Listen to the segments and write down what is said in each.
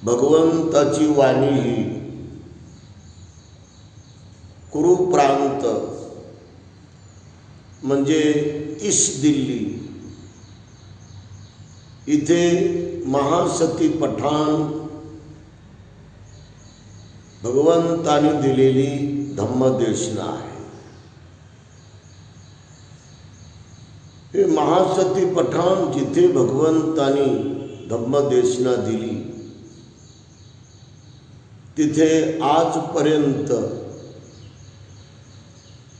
भगवंताची वाणी ही कुरु प्रांत म्हणजे ईस्ट दिल्ली इथे महासती पठाण भगवंताने दिलेली धम्मदेशना आहे। हे महासती पठाण जिथे भगवंताने धम्मदेशना दिली तिथे आजपर्यंत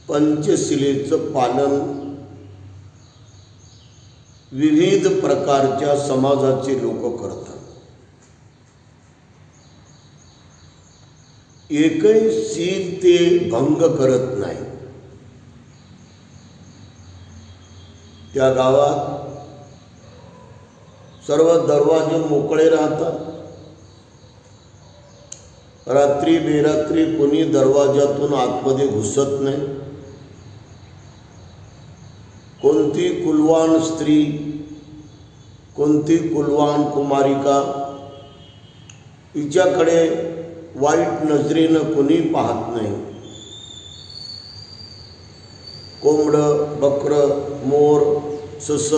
पंचशिलेचं पालन विविध प्रकारच्या समाजाचे लोक करतात। एकही शील ते भंग करत नाही। त्या गावात सर्व दरवाजे मोकळे राहतात। रात्री बेरात्री कोणी दरवाजातून आतमध्ये घुसत नाही। कोणती कुलवान स्त्री कोणती कुलवान कुमारिका हिच्याकडे वाईट नजरेनं कोणी पाहत नाही। कोंबडं बकरं मोर सस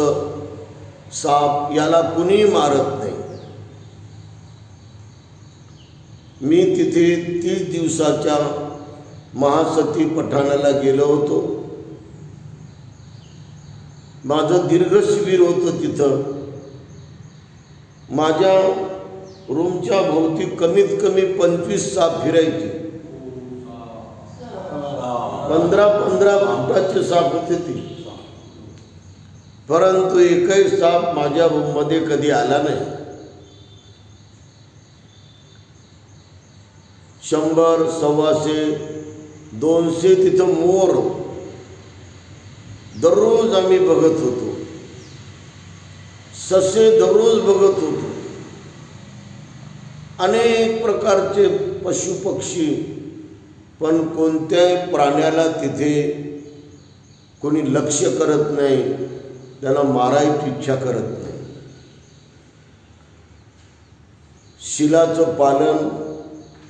साप याला कुणी मारत नाही। मी तिथे 30 दिवसाच्या महासती पठाणाला गेलो होतो। माझं दीर्घ शिबिर होतं तिथं। माझ्या रूमच्या भोवती कमीत कमी 25 साप फिरायचे। 15-15 फुटाचे साप होते ते, परंतु एकही साप माझ्या रूममध्ये कधी आला नाही। 100, 125, 200 तिथं मोर दररोज आम्ही बघत होतो। ससे दररोज बघत होतो। अनेक प्रकारचे पशु पक्षी, पण कोणत्याही प्राण्याला तिथे कोणी लक्ष करत नाही, त्याला मारायची इच्छा करत नाही। शिलाचं पालन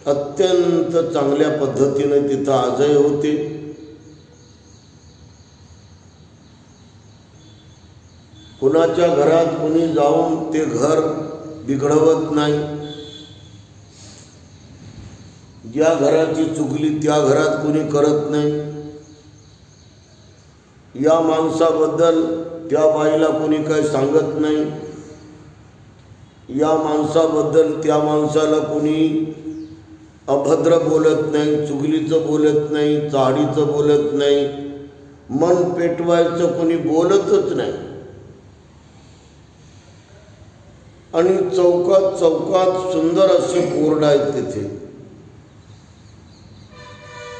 अत्यंत चांगल्या पद्धतीने तिथं आजही होते। कुणाच्या घरात कोणी जाऊन ते घर बिघडवत नाही। ज्या घराची चुगली त्या घरात कोणी करत नाही। या माणसाबद्दल त्या बाईला कोणी काही सांगत नाही। या माणसाबद्दल त्या माणसाला कोणी अभद्र बोलत नाही, चुगलीचं बोलत नाही, चाडीचं बोलत नाही, मन पेटवायचं कोणी बोलतच नाही। आणि चौकात चौकात सुंदर असे बोर्ड आहेत तिथे।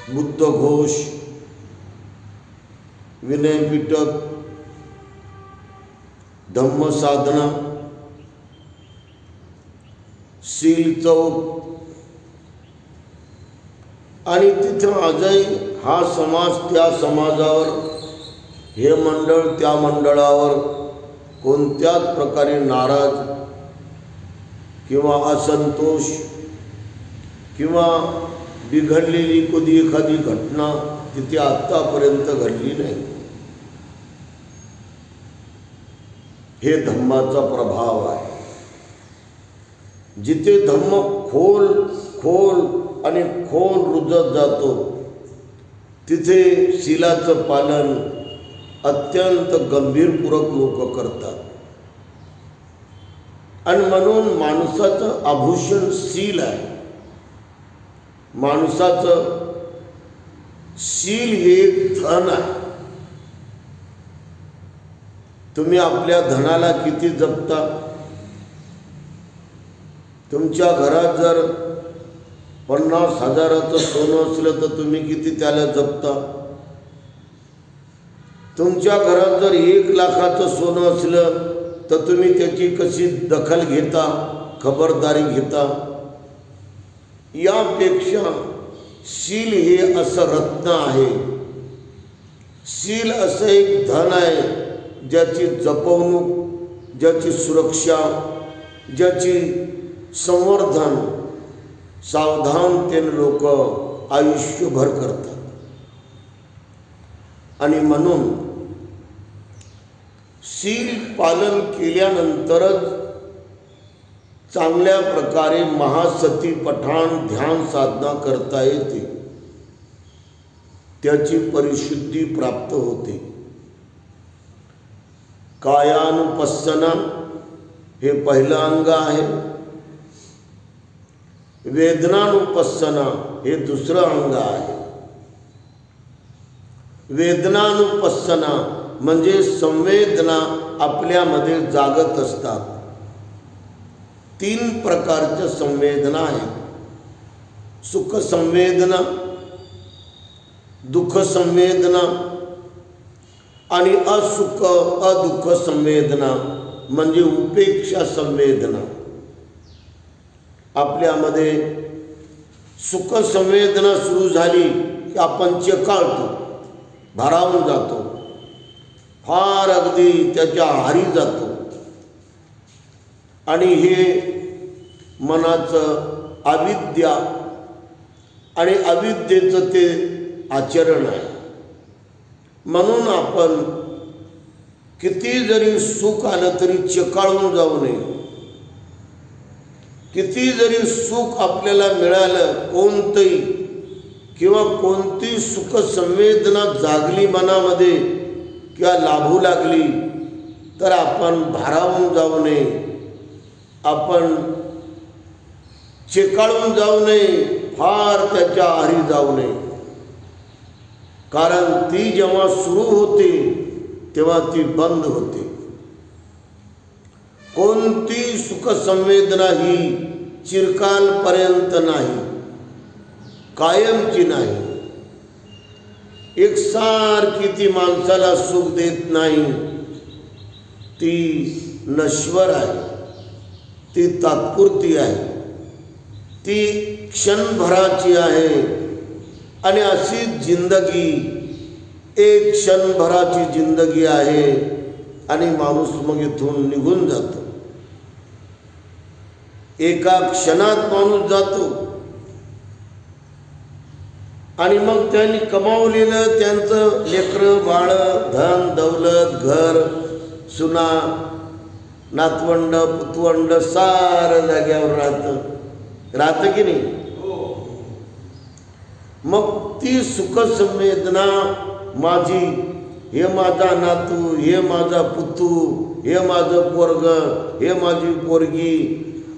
बुद्ध घोष, विनय पिटक, धम्म साधना, शील चौक, आणि तिथं आजही हा समाज त्या समाजावर, हे मंडळ त्या मंडळावर कोणत्याच प्रकारे नाराज किंवा असंतोष किंवा बिघडलेली कधी एखादी घटना तिथे आत्तापर्यंत घडली नाही। हे धम्माचा प्रभाव आहे। जिथे धम्म खोल खोल आणि खोल रुजत जातो तिथे शीलाचं पालन अत्यंत गंभीरपूर्वक लोक करतात। आणि म्हणून माणसाचं आभूषण शील आहे। माणसाचं शील हे धन आहे। तुम्ही आपल्या धनाला किती जपता? तुमच्या घरात जर 50,000चं सोनं असलं तर तुम्ही किती त्याला जपता? तुमच्या घरात जर 1 लाखाचं सोनं असलं तर तुम्ही त्याची कशी दखल घेता, खबरदारी घेता? यापेक्षा शील हे असं रत्न आहे। शील असं एक धन आहे ज्याची जपवणूक, ज्याची सुरक्षा, ज्याची संवर्धन सावधानतेने लोक आयुष्यभर करतात. आणि म्हणून शील पालन केल्यानंतरच चांगल्या प्रकारे महासती पठाण ध्यान साधना करता येते, त्याची परिशुद्धी प्राप्त होते. कायानुपස්සना हे पहिलं अंग आहे, वेदनानुपස්සना हे दुसरं अंग आहे. वेदनानुपස්සना म्हणजे संवेदना आपल्यामध्ये जागत असतात. 3 प्रकारच्या संवेदना आहेत. सुख संवेदना, दुःख संवेदना आणि अदुःख संवेदना म्हणजे उपेक्षा संवेदना. आपल्यामध्ये सुख संवेदना सुरू झाली की आपण चेकाळतो, भारावून जातो, फार अगदी त्याच्या आहारी जातो. आणि हे मनाचं अविद्या आणि अविद्येचं ते आचरण आहे. म्हणून आपण किती जरी सुख आलं तरी चेकाळून जाऊ नये. किती जरी सुख आपल्याला मिळालं, कोणतंही किंवा कोणती सुख संवेदना जागली मनामध्ये किंवा लाभू लागली तर आपण भारावून जाऊ नये, आपण चेकाळून जाऊ नये, फार त्याच्या आहारी जाऊ नये. कारण ती जेव्हा सुरू होते तेव्हा ती बंद होते. कोणती सुख संवेदना ही चिरकालपर्यंत नाही, कायमची नाही. एकसारखी ती माणसाला सुख देत नाही. ती नश्वर आहे, ती तात्पुरती आहे, ती क्षणभराची आहे. आणि अशी जिंदगी एक क्षणभराची जिंदगी आहे आणि माणूस मग इथून निघून जातो. एका क्षणात माणूस जातो आणि मग त्यांनी कमावलेलं त्यांचं लेकरं बाळ, धन दौलत, घर, सुना, नातवंड, पुतवंड सारं जाग्यावर राहतं की नाही. मग ती सुख संवेदना माझी, हे माझा नातू, हे माझा पुतू, हे माझं पोरग, हे माझी पोरगी,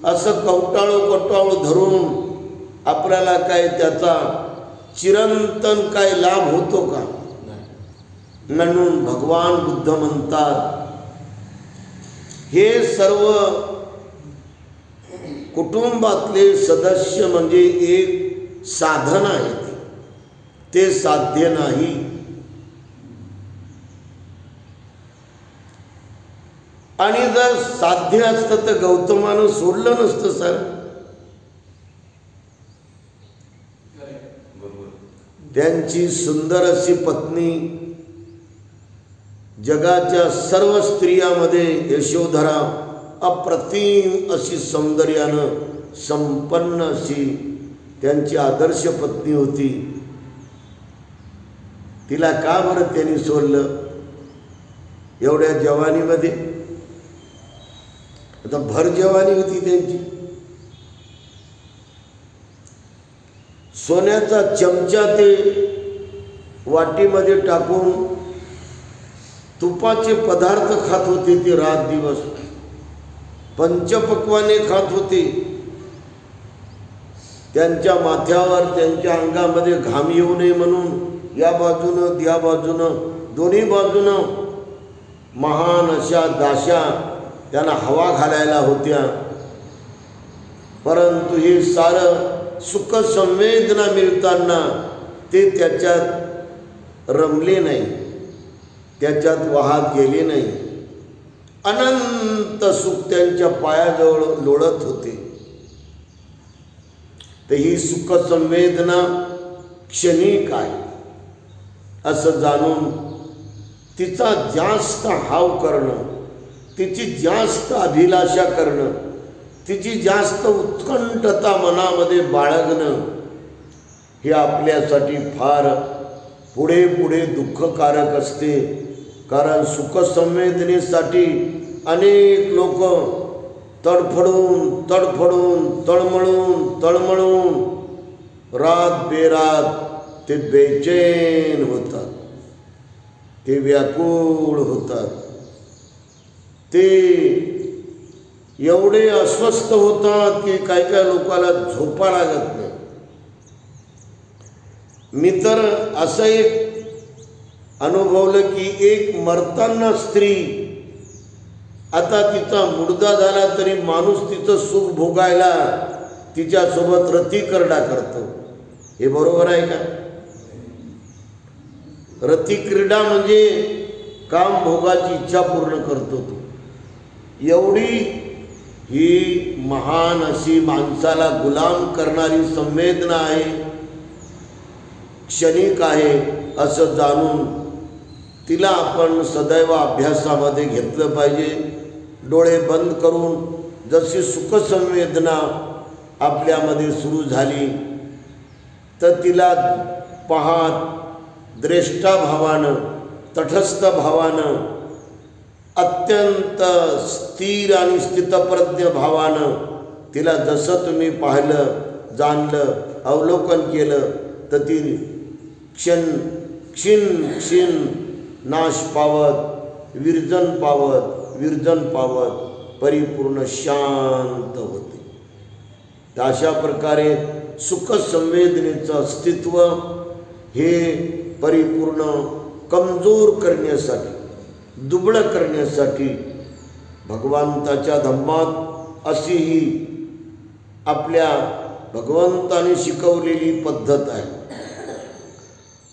असं कवटाळू धरून आपल्याला काय त्याचा चिरंतन काय लाभ होतो का? म्हणून भगवान बुद्ध म्हणतात, हे सर्व कुटुंबातले सदस्य म्हणजे एक साधन आहे, ते साध्य नाही. आणि जर साध्य असतं तर गौतमानं सोडलं नसतं सर. त्यांची सुंदर अशी पत्नी, जगाच्या सर्व स्त्रियांमध्ये यशोधरा अप्रतिम अशी सौंदर्यानं संपन्न अशी त्यांची आदर्श पत्नी होती. तिला का बरं त्यांनी सोडलं एवढ्या जवानीमध्ये? आता भर जवानी होती त्यांची. सोन्याचा चमचा ते वाटीमध्ये टाकून तुपाचे पदार्थ खात होते. ते रात दिवस पंचपक्वाने खात होते. त्यांच्या माथ्यावर, त्यांच्या अंगामध्ये घाम येऊ नये म्हणून या बाजूनं त्या बाजूनं दोन्ही बाजूनं महान अशा दाशा त्यांना हवा घालायला होत्या. परंतु हे सारं सुख संवेदना मिळताना ते त्याच्यात रमले नाही, त्याच्यात वाहत गेले नाही. अनंत सुख त्यांच्या पायाजवळ लोळत होते. तर ही सुख संवेदना क्षणिक आहे असं जाणून तिचा जास्त हाव करणं, तिची जास्त अभिलाषा करणं, तिची जास्त उत्कंठता मनामध्ये बाळगणं हे आपल्यासाठी फार पुढे पुढे दुःखकारक असते. कारण सुखसंवेदनेसाठी अनेक लोक तडफडून तडफडून तळमळून रात बेरात ते बेचैन होतात, ते व्याकुळ होतात, ते एवढे अस्वस्थ होतात की काही लोकांना झोपा लागत नाही. मी तर असं एक अनुभवलं की एक मरताना स्त्री आता तिचा मुर्दा झाला तरी माणूस तिचं सुख भोगायला तिच्यासोबत रतिक्रीडा करतो. हे बरोबर आहे का? रतिक्रीडा म्हणजे काम भोगाची इच्छा पूर्ण करतो तो. एवढी ही महान अशी माणसाला गुलाम करणारी संवेदना आहे, क्षणिक आहे असं जाणून तिला आपण सदैव अभ्यासामध्ये घेतलं पाहिजे. डोळे बंद करून जशी सुखसंवेदना आपल्यामध्ये सुरू झाली तर तिला पाहत द्रष्टा भावानं, तटस्थ भावानं, अत्यंत स्थिर आणि स्थितप्रज्ञ भावानं तिला जसं तुम्ही पाहिलं, जाणलं, अवलोकन केलं तर ती क्षण नाश पावत, विरजन पावत परिपूर्ण शांत होते. तर अशा प्रकारे सुखसंवेदनेचं अस्तित्व हे परिपूर्ण कमजोर करण्यासाठी, दुबळं करण्यासाठी भगवंताच्या धम्मात अशी ही आपल्या भगवंताने शिकवलेली पद्धत आहे.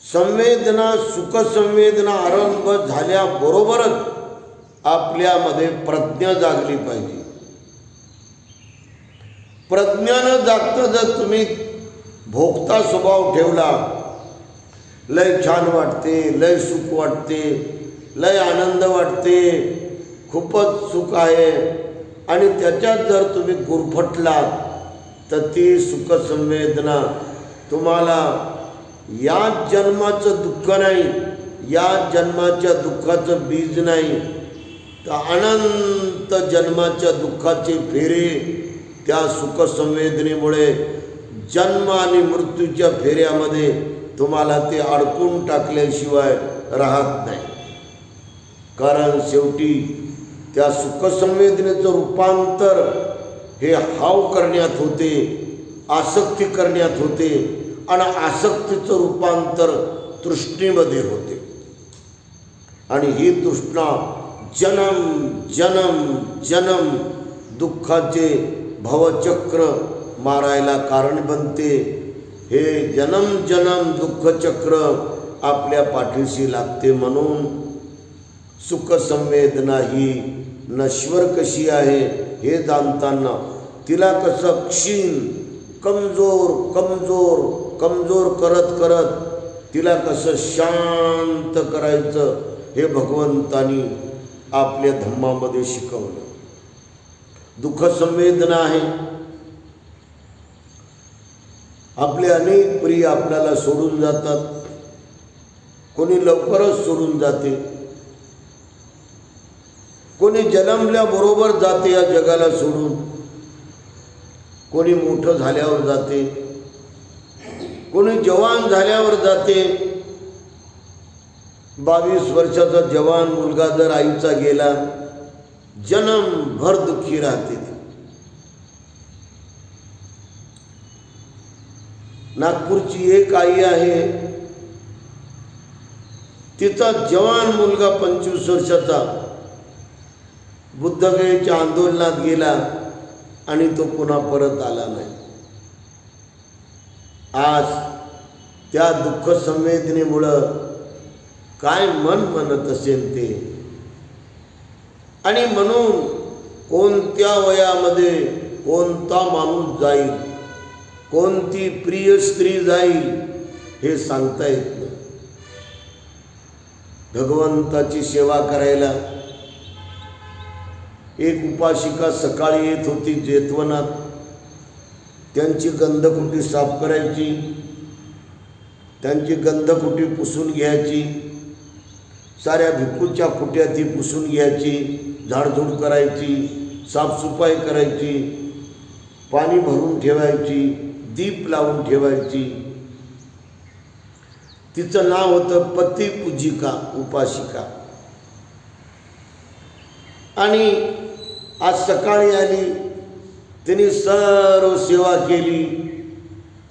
संवेदना, सुखसंवेदना आरंभ झाल्याबरोबरच आपल्यामध्ये प्रज्ञा जागली पाहिजे. प्रज्ञानं जागतं जर तुम्ही भोगता स्वभाव ठेवला, लय छान वाटते, लय सुख वाटते, लय आनंद वाटते, खूपच सुख आहे आणि त्याच्यात जर तुम्ही गुरफटलात तर ती सुखसंवेदना तुम्हाला या जन्माचं दुःख नाही, या जन्माच्या दुःखाचं बीज नाही, तर अनंत जन्माच्या दुःखाचे फेरे त्या सुखसंवेदनेमुळे जन्म आणि मृत्यूच्या फेऱ्यामध्ये तुम्हाला ते अडकून टाकल्याशिवाय राहत नाही. कारण शेवटी त्या सुखसंवेदनेचं रूपांतर हे हाव करण्यात होते, आसक्ती करण्यात होते आणि आसक्तीचं रूपांतर तृष्णेमध्ये होते. आणि ही तृष्णा जन्म जन्म जन्म दुःखाचे भवचक्र मारायला कारण बनते. हे जन्म जन्म दुःखचक्र आपल्या पाठीशी लागते. म्हणून सुखसंवेदना ही नश्वर कशी आहे हे जाणताना तिला कसं क्षीण कमजोर कमजोर कमजोर करत करत तिला कसं शांत करायचं हे भगवंतानी आपल्या धम्मामध्ये शिकवलं. दुःखसंवेदना आहे. आपले अनेक प्रिय आपल्याला सोडून जातात, कोणी लवकरच सोडून जाते, कोणी जन्मल्याबरोबर जाते या जगाला सोडून, कोणी मोठं झाल्यावर जाते, कोणी जवान झाल्यावर जाते. 22 वर्षाचा जवान मुलगा जर आईचा गेला, जन्मभर दुःखी राहते. नागपूरची एक आई आहे, तिचा जवान मुलगा 25 वर्षाचा बुद्धगयेच्या आंदोलनात गेला आणि तो पुन्हा परत आला नाही. आज त्या दुःख संवेदनेमुळं काय मन म्हणत असेल ते. आणि म्हणून कोणत्या वयामध्ये कोणता माणूस जाईल, कोणती प्रिय स्त्री जाईल हे सांगता येत नाही. भगवंताची सेवा करायला एक उपासिका सकाळी येत होती जेतवनात, त्यांची गंधकुटी साफ करायची, त्यांची गंधकुटी पुसून घ्यायची, साऱ्या भिक्खूच्या कुट्या ती पुसून घ्यायची, झाडझूड करायची, साफसफाई करायची, पाणी भरून ठेवायची, दीप लावून ठेवायची. तिचं नाव होतं पतिपूजिका उपासिका. आणि आज सकाळी आली, तिने सर्व सेवा केली.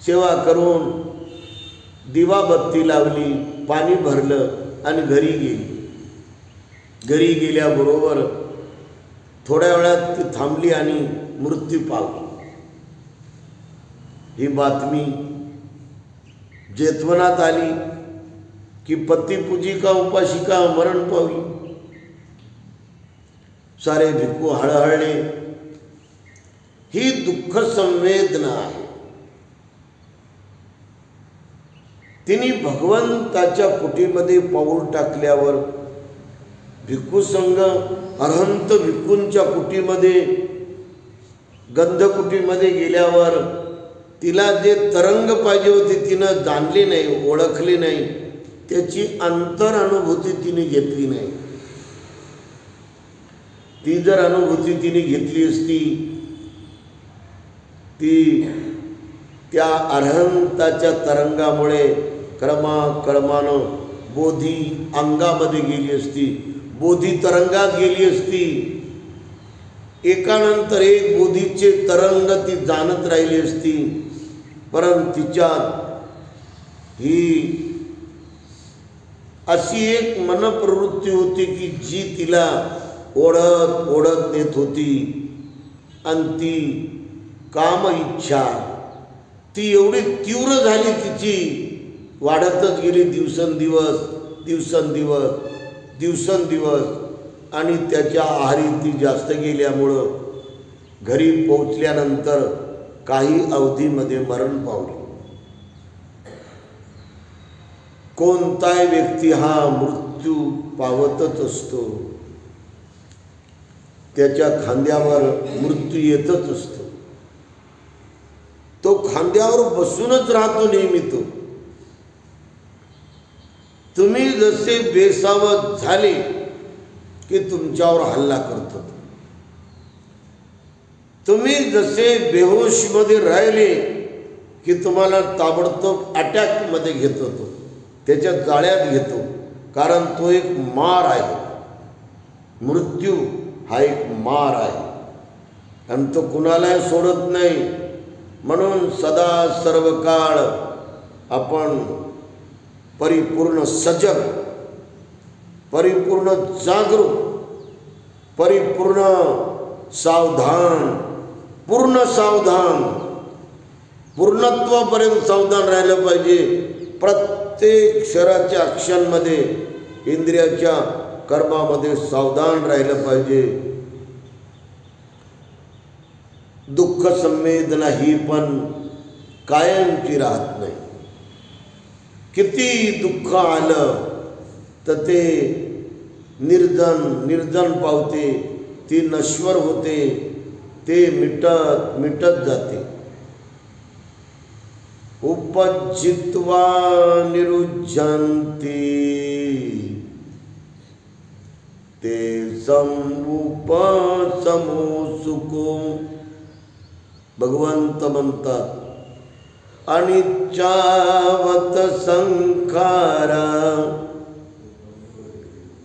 सेवा करून दिवाबत्ती लावली, पाणी भरलं आणि घरी गेली. घरी गेल्याबरोबर थोड्या वेळात ती थांबली आणि मृत्यू पावली. ही बातमी जेतवनात आली की पतिपूजिका उपासिका मरण पावली. सारे भिक्खू हळहळले. ही दुःख संवेदना आहे. तिने भगवंताच्या कुटीमध्ये पाऊल टाकल्यावर भिक्खू संघ अरहंत भिक्खूंच्या कुटीमध्ये गंधकुटीमध्ये गेल्यावर तिला जे तरंग पाहिजे होते तिनं जाणले नाही, ओळखले नाही, त्याची अंतर अनुभूती तिने घेतली नाही. ती जर अनुभूती तिने घेतली असती, ती त्या अरहंताच्या तरंगामुळे क्रमाक्रमानं बोधी अंगामध्ये गेली असती, बोधी तरंगात गेली असती. एकानंतर एक बोधीचे तरंग ती जाणत राहिली असती. परंतु तिच्यात ही अशी एक मनप्रवृत्ती होती की जी तिला ओढत ओढत नेत होती. आणि ती काम इच्छा ती एवढी तीव्र झाली, तिची वाढतच गेली दिवसेंदिवस दिवसेंदिवस दिवसेंदिवस. आणि त्याच्या आहारी ती जास्त गेल्यामुळं घरी पोचल्यानंतर काही अवधीमध्ये मरण पावली. कोणताही व्यक्ती हा मृत्यू पावतच असतो, त्याच्या खांद्यावर मृत्यू येतच असतो. तो खांद्यावर बसूनच राहतो नेहमी. तो तुम्ही जसे बेसावध झाले की तुमच्यावर हल्ला करतो. तुम्ही जसे बेहोशमध्ये राहिले की तुम्हाला ताबडतोब अटॅकमध्ये घेतो, तो त्याच्या जाळ्यात घेतो. कारण तो एक मार आहे. मृत्यू हा एक मार आहे आणि तो कुणालाही सोडत नाही. म्हणून सदा सर्व काळ आपण परिपूर्ण सजग, परिपूर्ण जागरूक, परिपूर्ण सावधान, पूर्ण सावधान, पूर्णत्वापर्यंत सावधान राहिलं पाहिजे. प्रत्येक शरीराच्या क्षणामध्ये, इंद्रियाच्या कर्मामध्ये सावधान राहिलं पाहिजे. दुःख संवेदना ही पण कायमची राहत नाही. किती दुःख आलं तर ते निर्जन पावते, ती नश्वर होते, ते मिटत जाते. उपजित्वा निरुज्यन्ति ते समुपशमो सुखो. भगवंत म्हणतात अनिच्चावत संखारा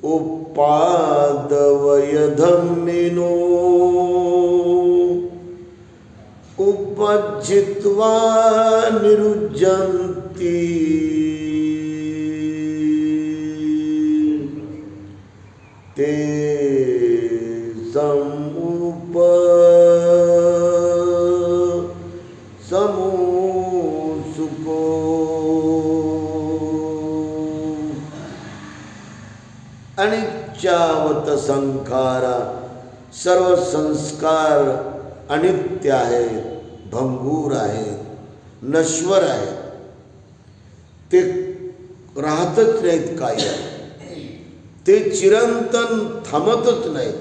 उपादवय धम्मिनो उपजित्वा निरुज्यन्ति ते सुको. अनिच्चावत संखारा, सर्व संस्कार अनित्य आहेत, भंगूर आहेत, नश्वर आहेत. ते राहतच नाहीत काही. ते चिरंतन थांबतच नाहीत.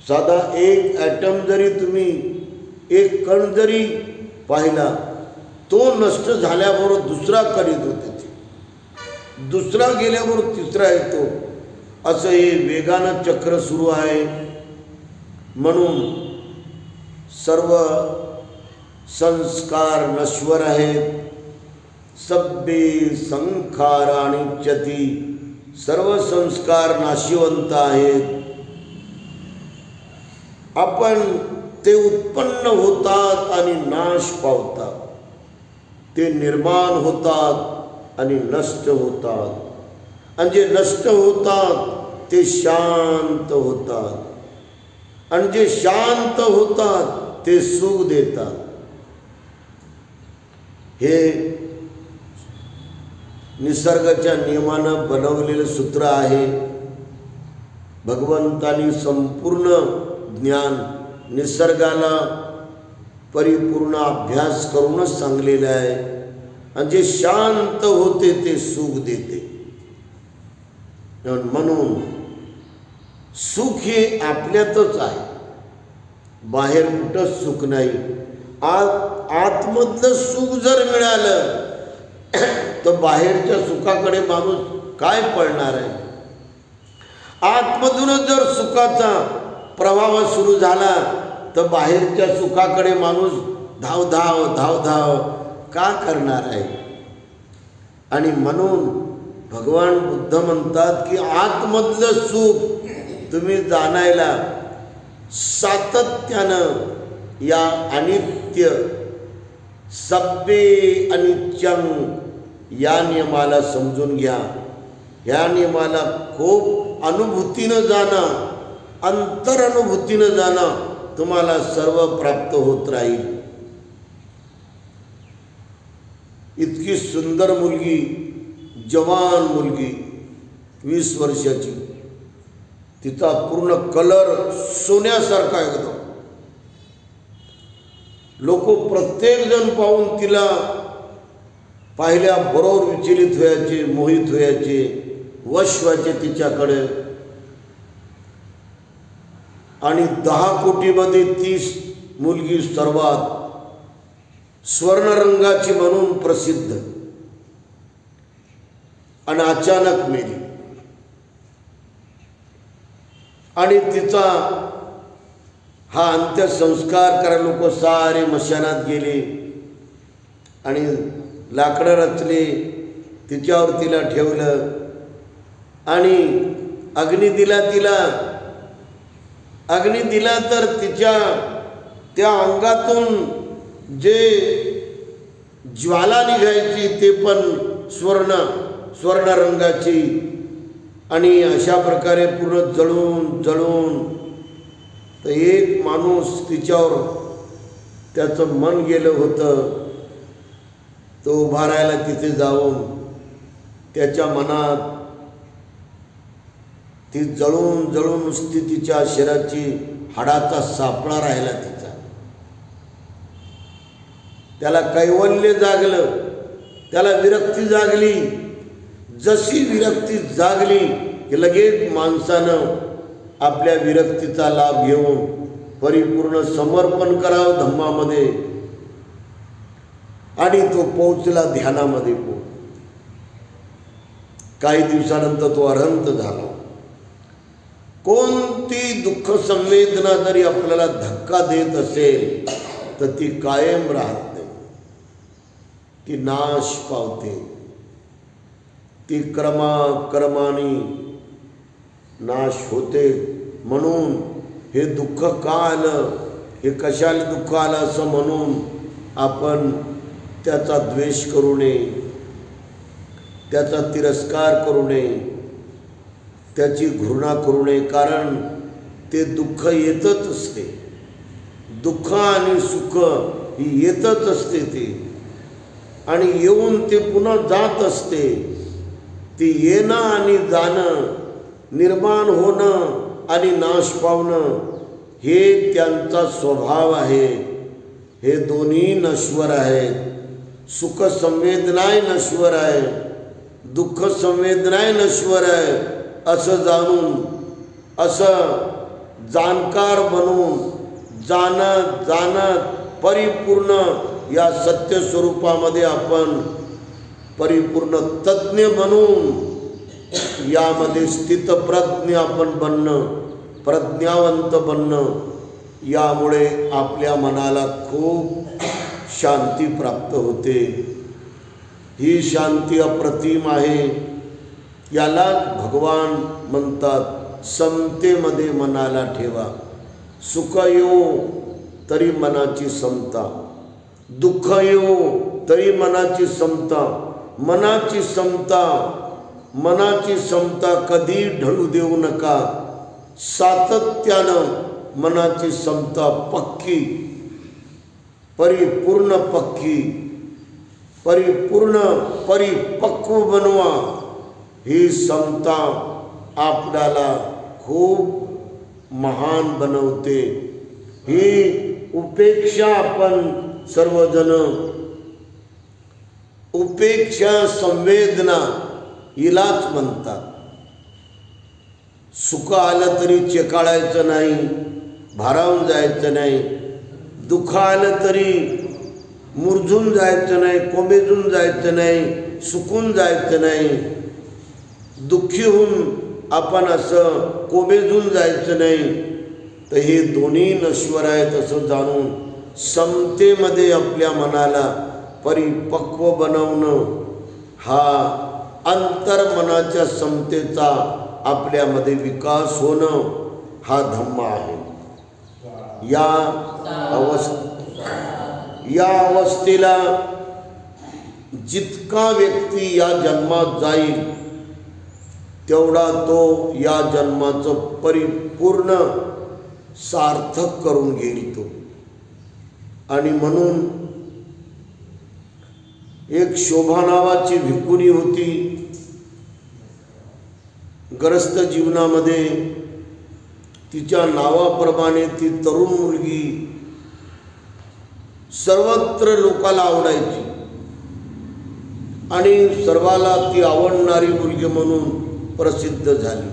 साधा एक ॲटम जरी तुम्ही, एक कण जरी पाहिला, तो नष्ट झाल्याबरोबर दुसरा कण येतो, त्याचे दुसरा गेल्याबरोबर तिसरा येतो. असं हे वेगानं चक्र सुरू आहे. म्हणून सर्व संस्कार नश्वर आहेत. सब्बे संखारानिच्यती, सर्व संस्कार नाशिवंत आहेत. आपण ते उत्पन्न होतात आणि नाश पावतात, ते निर्माण होतात आणि नष्ट होतात. आणि जे नष्ट होतात ते शांत होतात, आणि जे शांत होतात ते सुख देतात. हे निसर्गाच्या नियमानं बनवलेलं सूत्र आहे. भगवंतानी संपूर्ण ज्ञान निसर्गाला परिपूर्ण अभ्यास करूनच सांगलेलं आहे. आणि जे शांत होते ते सुख देते. म्हणून सुख हे आपल्यातच आहे, बाहेर कुठंच सुख नाही. आतमधलं सुख जर मिळालं तर बाहेरच्या सुखाकडे माणूस काय पळणार आहे. आतमधूनच जर सुखाचा प्रवाह सुरू झाला तर बाहेरच्या सुखाकडे माणूस धाव धाव धाव धाव का करणार आहे. आणि म्हणून भगवान बुद्ध म्हणतात की आतमधलं सुख तुम्ही जाणायला सातत्यानं या अनित्य सब्बे अनित्यं या नियमाला समजून घ्या. या नियमाला खूप अनुभूतीनं जाणं, अंतरअनुभूतीनं जाणं, तुम्हाला सर्व प्राप्त होत राहील. इतकी सुंदर मुलगी, जवान मुलगी, 20 वर्षाची, तिचा पूर्ण कलर सोन्यासारखा एकदम. लोक प्रत्येक जण पाहून तिला पाहिल्या बरोबर विचलित व्हायचे, मोहित व्हायचे, वश व्हायचे तिच्याकडे. आणि 10 कोटीमध्ये ती मुलगी सर्वात स्वर्णरंगाची म्हणून प्रसिद्ध. आणि अचानक मेली. आणि तिचा हा अंत्यसंस्कार करायला लोक सारे मशानात गेले आणि लाकडं रचले, तिच्यावर तिला ठेवलं आणि अग्नी दिला तिला. अग्नी दिला तर तिच्या त्या अंगातून जे ज्वाला निघायची ते पण स्वर्ण रंगाची. आणि अशा प्रकारे पूर्ण जळून जळून तर एक माणूस तिच्यावर त्याचं मन गेलं होतं. तो उभा राहायला तिथे जाऊन त्याच्या मनात ती जळून जळून नुसती तिच्या शरीराची हाडाचा सापळा राहिला तिचा. त्याला कैवल्य जागलं, त्याला विरक्ती जागली. जशी विरक्ती जागली की लगेच माणसानं आपल्या विरक्तीचा लाभ घेऊन परिपूर्ण समर्पण करावं धम्मामध्ये. आणि तो पोहोचला ध्यानामध्ये. काही दिवसानंतर तो अरहंत झाला. कोणती दुःख संवेदना जरी आपल्याला धक्का देत असेल तर ती कायम राहत नाही, ती नाश पावते. ती क्रमाक्रमाने नाश होते. म्हणून हे दुःख का आलं, हे कशाला दुःख आलं असं म्हणून आपण त्याचा द्वेष करू नये, त्याचा तिरस्कार करू नये, त्याची घृणा करू नये. कारण ते दुःख येतच असते. दुःख आणि सुख ही येतच असते ते. आणि येऊन ते पुन्हा जात असते. ती येणं आणि जाणं, निर्माण होणं आणि नाश पावणं हे त्यांचा स्वभाव आहे. हे दोन्ही नश्वर आहेत. सुख संवेदनाही नश्वर आहे, दुःख संवेदनाही नश्वर आहे. असं जाणून, असं जाणकार बनून जाणत जाणत परिपूर्ण या सत्य स्वरूपामध्ये आपण परिपूर्ण तज्ञ बनून यामध्ये स्थितप्रज्ञ आपण बनणं, प्रज्ञावंत बनणं, यामुळे आपल्या मनाला खूप शांती प्राप्त होते. ही शांती अप्रतिम आहे. याला भगवान म्हणतात समतेमध्ये मनाला ठेवा. सुख येवो तरी मनाची समता, दुःख येवो तरी मनाची समता. मनाची समता कधी ढळू देऊ नका. सातत्यानं मनाची समता पक्की, परिपूर्ण पक्की, परिपक्व बनवा. ही समता आपल्याला खूप महान बनवते. ही उपेक्षा आपण सर्वजण उपेक्षा संवेदना हिलाच म्हणतात. सुख आलं तरी चेकाळायचं नाही, भारावून जायचं नाही. दुःख आलं तरी मुरझून जायचं नाही, कोमेजून जायचं नाही, सुकून जायचं नाही. दुःखी होऊन आपण असं कोमेजून जायचं नाही. तर हे दोन्ही नश्वर आहेत असं जाणून समतेमध्ये आपल्या मनाला परिपक्व बनवणं, हा अंतर्मनाच्या समतेचा आपल्यामध्ये विकास होणं, हा धम्म आहे. या अवस्थेला जितका व्यक्ती या जन्मात जाईल तेवढा तो या जन्माचं परिपूर्ण सार्थक करून घेईल तो. आणि म्हणून एक शोभा नावाची भिक्खुनी होती. ग्रस्त जीवनामध्ये तिच्या नावाप्रमाणे ती तरुण मुलगी सर्वत्र लोकाला आवडायची आणि सर्वाला ती आवडणारी मुलगी म्हणून प्रसिद्ध झाली.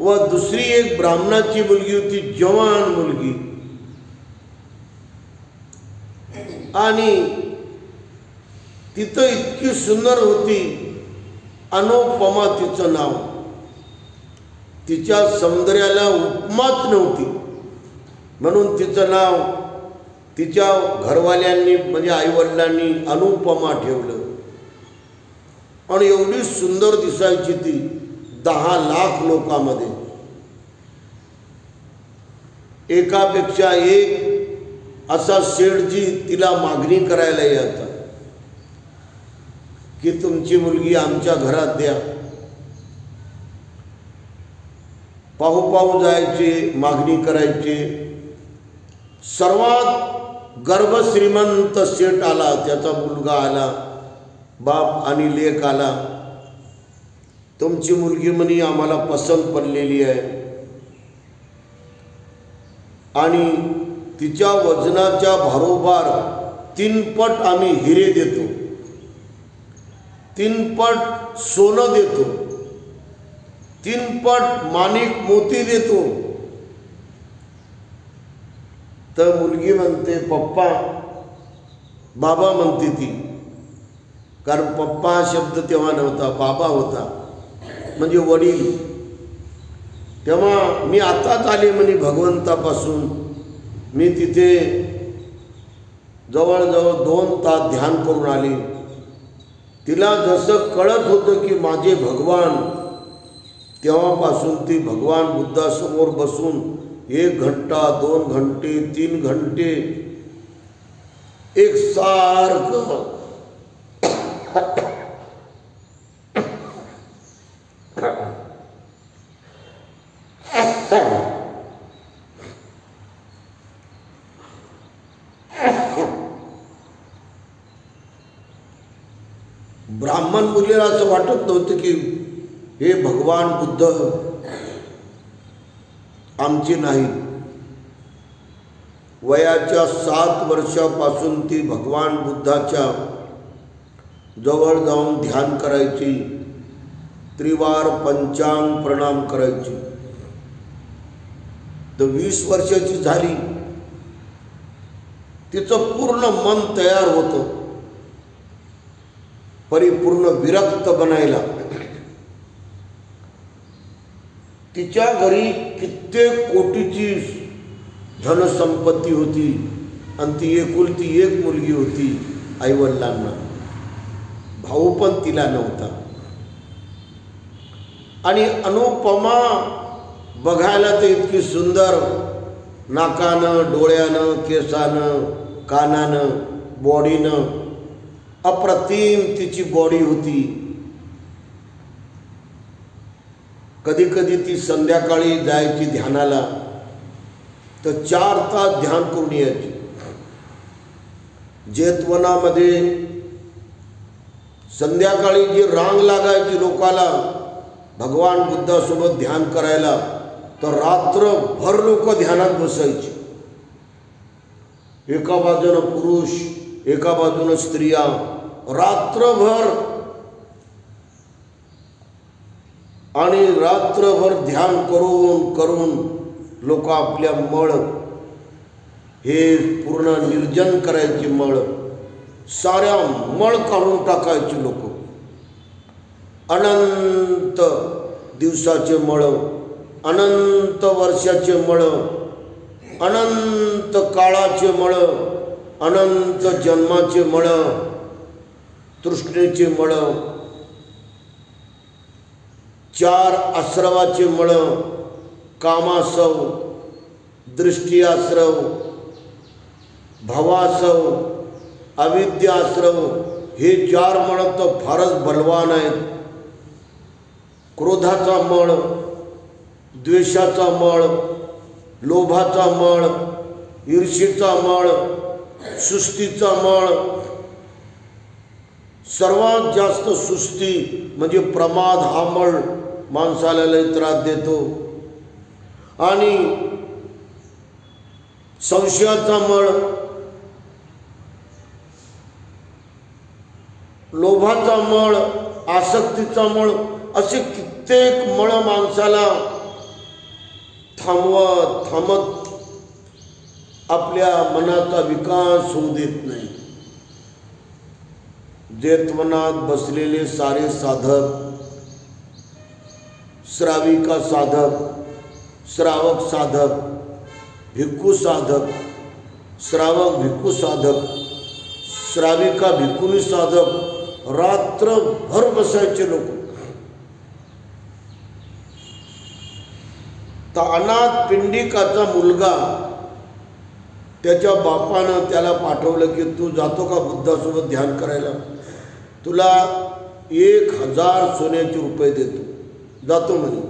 व दुसरी एक ब्राह्मणाची मुलगी होती, जवान मुलगी, आणि तिथं इतकी सुंदर होती, अनुपमा तिचं नाव. तिच्या सौंदर्याला उपमाच नव्हती म्हणून तिचं नाव तिच्या घरवाल्यांनी म्हणजे आईवडिलांनी अनुपमा ठेवलं. आणि एवढी सुंदर दिसायची ती 10 लाख लोकांमध्ये. एकापेक्षा एक असा सेठजी तिला मागणी करायला यायचा की तुमची मुलगी आमच्या घरात द्या. पाहू जायचे, मागणी करायचे. सर्वात गर्भश्रीमंत सेठ आला, त्याचा मुलगा आला, बाप आणि लेक आला. तुमची मुलगी म्हणे आम्हाला पसंत पडलेली आहे आणि तिच्या वजनाच्या भारोभार 3 पट आम्ही हिरे देतो, 3 पट सोनं देतो, 3 पट माणिक मोती देतो. तर मुलगी म्हणते पप्पा, बाबा म्हणते ती, कारण पप्पा हा शब्द तेव्हा नव्हता, बाबा होता म्हणजे वडील. तेव्हा मी आताच आले म्हणे भगवंतापासून. मी तिथे जवळजवळ 2 तास ध्यान करून आले. तिला जसं कळत होतं की माझे भगवान, तेव्हापासून ती भगवान बुद्धासमोर बसून 1 घंटा, 2 घंटे, 3 घंटे एक सारखं ब्राह्मण मुलीला असं वाटत नव्हतं की हे भगवान बुद्ध आमचे नाही. वयाच्या 7 वर्षापासून ती भगवान बुद्धाच्या जवळ जाऊन ध्यान करायची. त्रिवार पंचांग प्रणाम करायची. तर 20 वर्षाची झाली, तिचं पूर्ण मन तयार होतं परिपूर्ण विरक्त बनायला. तिच्या घरी कित्येक कोटीची धनसंपत्ती होती आणि ती एकुलती एक मुलगी होती. आईवडिलांना भाऊ पण तिला नव्हता. आणि अनुपमा बघायला तर इतकी सुंदर, नाकानं, डोळ्यानं, केसानं, कानानं, बॉडीनं अप्रतिम तिची बॉडी होती. कधी कधी ती संध्याकाळी जायची ध्यानाला, तर 4 तास ध्यान करून यायची. जेतवनामध्ये संध्याकाळी जी रांग लागायची लोकाला भगवान बुद्धासोबत ध्यान करायला, तर रात्रभर लोक ध्यानात बसायचे. एका बाजूनं पुरुष, एका बाजूनं स्त्रिया, रात्रभर आणि रात्रभर ध्यान करून करून लोक आपल्या मळ हे पूर्ण निर्जन करायचे. मळ साऱ्या मळ काढून टाकायचे लोक. अनंत दिवसाचे मळ, अनंत वर्षाचे मळ, अनंत काळाचे मळ, अनंत जन्माचे मळ, तृष्णेचे मळ, 4 आश्रवाचे मळ, कामासव, दृष्टी आश्रव, भवासव, अविद्याश्रव, हे 4 मळ तर फारच बलवान आहेत. क्रोधाचा मळ, द्वेषाचा मळ, लोभाचा मळ, ईर्ष्येचा मळ, सुस्तीचा मळ. सर्वात जास्त सुस्ती म्हणजे प्रमाद हा मळ माणसाला लय त्रास देतो. आणि संशयाचा मळ, लोभाचा मळ, आसक्तीचा मळ, असे कित्येक मळ माणसाला थांबत आपल्या मनाचा विकास होऊ देत नाही. जेतवनात बसलेले सारे साधक, श्राविका साधक, श्रावक साधक, भिक्खू साधक, श्रावक भिक्खू साधक, श्राविका भिक्खुनी साधक, रात्रभर बसायचे लोक. तर अनाथ पिंडिकाचा मुलगा, त्याच्या बापानं त्याला पाठवलं की तू जातो का बुद्धासोबत ध्यान करायला, तुला 1000 सोन्याचे रुपये देतो. जातो म्हणे.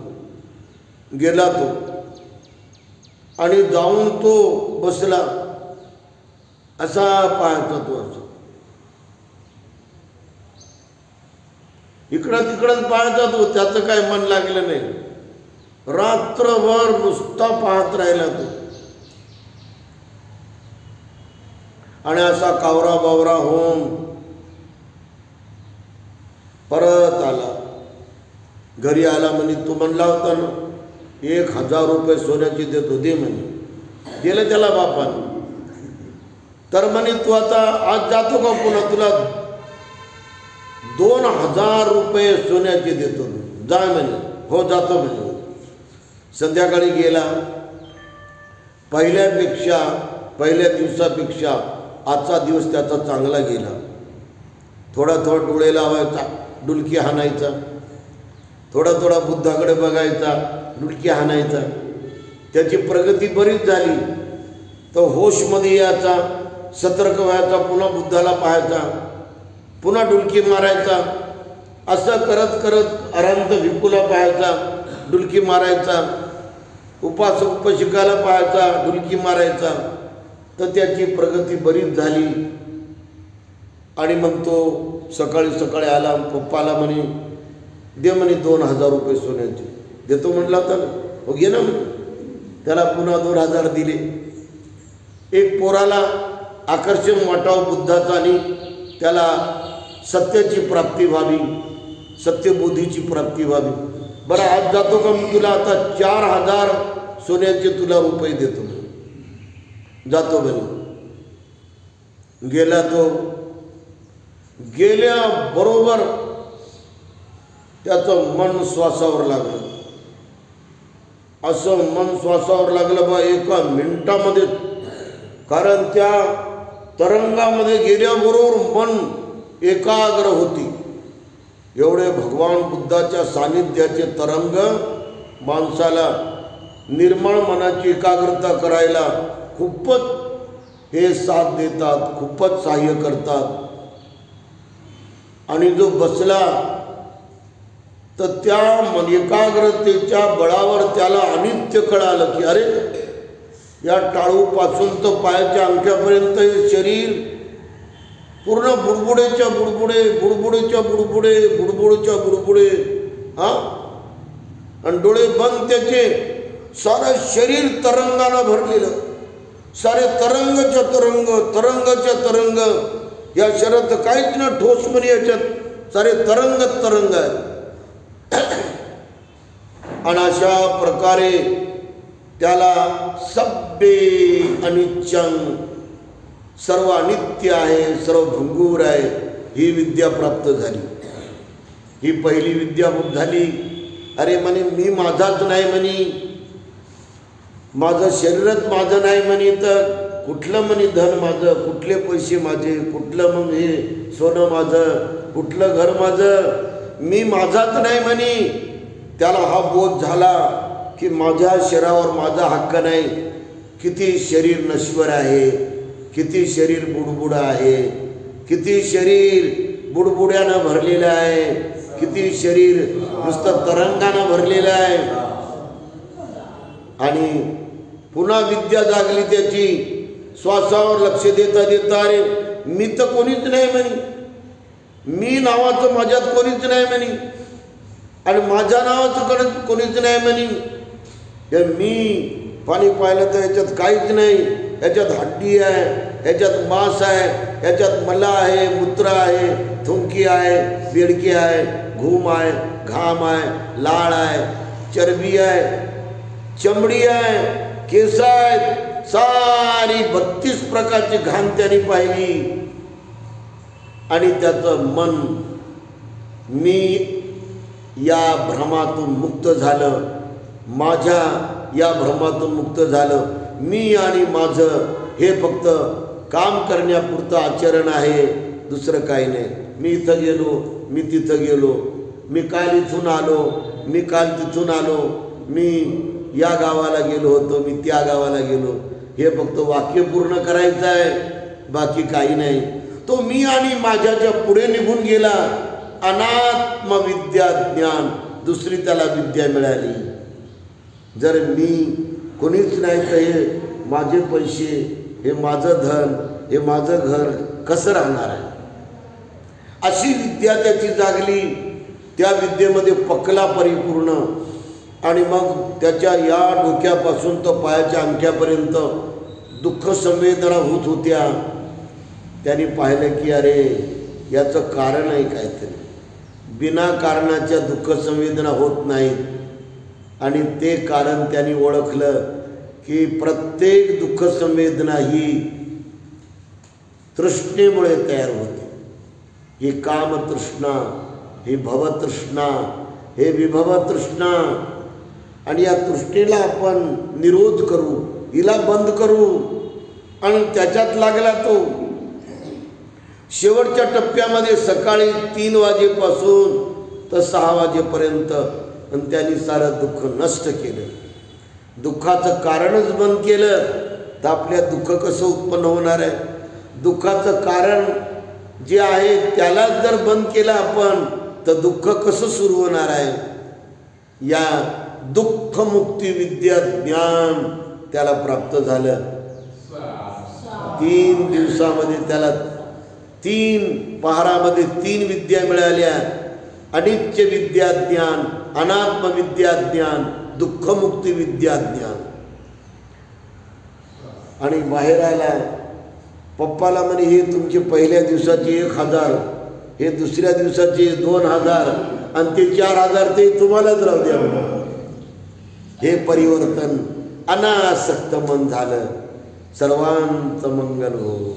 गेला तो आणि जाऊन तो बसला. असा पाहायचा तो, असं इकडं तिकडंच पाहायचा तो. त्याचं काय मन लागलं नाही. रात्रभर नुसता पाहत राहिला तो. आणि असा कावरा बावरा होऊन परत आला. घरी आला. म्हणे तू म्हणला होता ना 1000 रुपये सोन्याची देतो, दे म्हणे. दिलं त्याला बापाने. तर म्हणे तू आता आज जातो का पुन्हा, तुला 2000 रुपये सोन्याचे देतो, जा म्हणे. हो जातो म्हणे. संध्याकाळी गेला. पहिल्या दिवसापेक्षा आजचा दिवस त्याचा चांगला गेला. थोडा डोळे लावायचा, डुलकी हाणायचा. थोडा बुद्धाकडे बघायचा, डुलकी हाणायचा. त्याची प्रगती बरीच झाली. तो होशमध्ये यायचा, सतर्क व्हायचा, पुन्हा बुद्धाला पाहायचा, पुन्हा डुलकी मारायचा. असं करत करत अनंत भिक्खूला पाहायचा, डुलकी मारायचा. उपाशिकाला पाहायचा, डुलकी मारायचा. तर त्याची प्रगती बरीच झाली. आणि मग तो सकाळी आला. पप्पाला म्हणे दे म्हणे 2000 रुपये सोन्याचे. देतो म्हटला होता ना. हो घे ना म्हणे. त्याला पुन्हा 2000 दिले. एक पोराला आकर्षण वाटावं बुद्धाचा आणि त्याला सत्याची प्राप्ती व्हावी, सत्यबोधीची प्राप्ती व्हावी. बरं आज जातो का मी तुला आता 4000 सोन्याचे तुला रुपये देतो. जातो म्हणे. गेला तो. गेल्याबरोबर त्याचं मन श्वासावर लागलं. असं मन श्वासावर लागलं बा एका मिनिटामध्ये. कारण त्या तरंगामध्ये गेल्याबरोबर मन एकाग्र होती. एवढे भगवान बुद्धाच्या सानिध्याचे तरंग माणसाला निर्मळ मनाची एकाग्रता करायला खूपच हे साथ देतात, खूपच सहाय्य करतात. आणि जो बसला तर त्या एकाग्रतेच्या बळावर त्याला अनित्य कळालं की अरे या टाळूपासून तर पायाच्या अंगठ्यापर्यंत हे शरीर पूर्ण बुडबुडेच्या बुडबुडे, बुडबुडेच्या बुडबुडे, बुडबुडेच्या बुडबुडे. आणि डोळे बंद त्याचे सारं शरीर तरंगानं भरलेलं. सारे तरंगच्या तरंग, तरंगच्या तरंग. या शरीरात काहीच ना ठोस म्हणे, याच्यात सारे तरंगच तरंग आहे. आणि अशा प्रकारे त्याला सब्बे अनित्यं, सर्व अनित्य आहे, सर्व भंगूर आहे, ही विद्या प्राप्त झाली. ही पहिली विद्या झाली. अरे म्हणे मी माझाच नाही म्हणे, माझं शरीरच माझं नाही म्हणे, तर कुठलं म्हणे धन माझं, कुठले पैसे माझे, कुठलं मग हे सोनं माझं, कुठलं घर माझं, मी माझाच नाही म्हणे. त्याला हा बोध झाला की माझ्या शरीरावर माझा हक्क नाही. किती शरीर नश्वर आहे, किती शरीर बुडबुड आहे, किती शरीर बुडबुड्यानं भरलेलं आहे, किती शरीर नुसतं तरंगानं भरलेलं आहे. आणि पुन्हा विद्या जागली त्याची. श्वासावर लक्ष देता देता अरे मी तर कोणीच नाही म्हणे, मी नावाचं माझ्यात कोणीच नाही म्हणे, आणि माझ्या नावाचं कोणीच नाही म्हणे. हे मी पाणी पाहिलं तर याच्यात काहीच नाही. याच्यात हड्डी आहे, याच्यात मांस आहे, याच्यात मला आहे, मूत्र आहे, थुंकी आहे, बेडकी आहे, घूम आहे, घाम आहे, लाळ आहे, चरबी आहे, चमडी आहे, केस आहेत, सारी 32 प्रकारची घाण त्यांनी पाहिली. आणि त्याचं मन मी या भ्रमातून मुक्त झालं, माझ्या या भ्रमातून मुक्त झालं. मी आणि माझं हे फक्त काम करण्यापुरतं आचरण आहे, दुसरं काही नाही. मी इथं गेलो, मी तिथं गेलो, मी काल इथून आलो, मी काल तिथून आलो, मी या गावाला गेलो होतो, मी त्या गावाला गेलो, हे फक्त वाक्य पूर्ण करायचं आहे, बाकी काही नाही. तो मी आणि माझ्याच्या पुढे निघून गेला. अनात्मविद्या ज्ञान, दुसरी त्याला विद्या मिळाली. जर मी कोणीच नाही तर हे माझे पैसे, हे माझं धन, हे माझं घर कसं राहणार आहे, अशी विद्या त्याची जागली. त्या विद्येमध्ये पकला परिपूर्ण. आणि मग त्याच्या या डोक्यापासून तर पायाच्या अंगठ्यापर्यंत दुःख संवेदना होत होत्या. त्यांनी पाहिलं की अरे याचं कारण आहे काहीतरी, बिना कारणाच्या दुःख संवेदना होत नाहीत. आणि ते कारण त्यांनी ओळखलं की प्रत्येक दुःख संवेदना ही तृष्णेमुळे तयार होते. ही कामतृष्णा, ही भवतृष्णा, हे विभव तृष्णा. आणि या तृष्णेला आपण निरोध करू, हिला बंद करू. आणि त्याच्यात लागला तो. शेवटच्या टप्प्यामध्ये सकाळी 3 वाजेपासून तर 6 वाजेपर्यंत. आणि त्यांनी सारं दुःख नष्ट केलं. दुःखाचं कारणच बंद केलं तर आपल्यात दुःख कसं उत्पन्न होणार आहे. दुःखाचं कारण जे आहे त्यालाच जर बंद केलं आपण तर दुःख कसं सुरू होणार आहे. या दुःखमुक्ती विद्या ज्ञान त्याला प्राप्त झालं. 3 दिवसामध्ये त्याला 3 पहारामध्ये 3 विद्या मिळाल्या. अनित्य विद्या ज्ञान, अनात्म विद्या ज्ञान, दुःखमुक्ती विद्या ज्ञान. आणि बाहेर आला. पप्पाला म्हणे हे तुमचे पहिल्या दिवसाचे 1000, हे दुसऱ्या दिवसाचे 2000, आणि ते 4000 ते तुम्हालाच राहू द्या म्हणा. हे परिवर्तन अनासक्त मन झालं. सर्वांचं मंगल हो.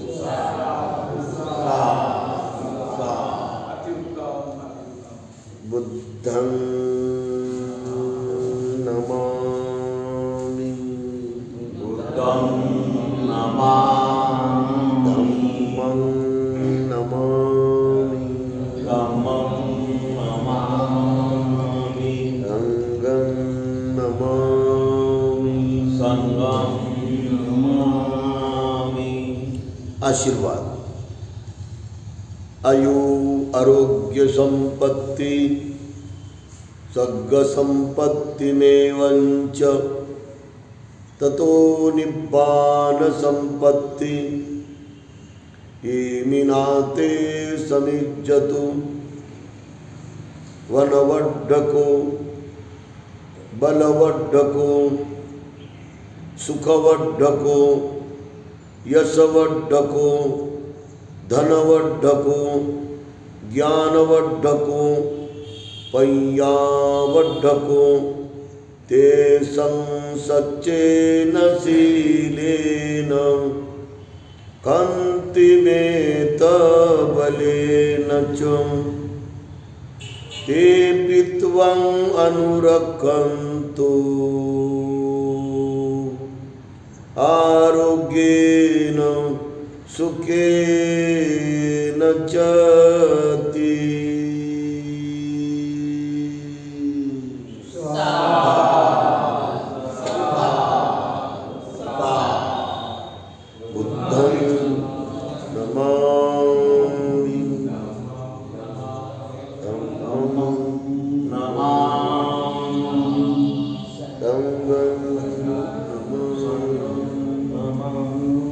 बुद्धं नमामि. बुद्धं नमामि. धम्मं नमामि. धम्मं नमामि. संघं नमामि. संघं नमामि. आशीर्वाद. आयु आरोग्य संपत्ति सग्ग संपत्तिमेवंच ततो निब्बान संपत्ति इमिनाते समिज्जतु. वनवड्ढको बलवड्ढको सुखवड्ढको यशवड्ढको धनवड्ढको ज्ञानवड्ढको पय्यावड्ढको ते संसच्चेन शीलेन कान्तिमेत बलेन च ते पित्वं अनुरक्षन्तु आरोग्येन सुखेन चति. बुद्धं नमामि. धम्मं नमामि. संघं नमामि.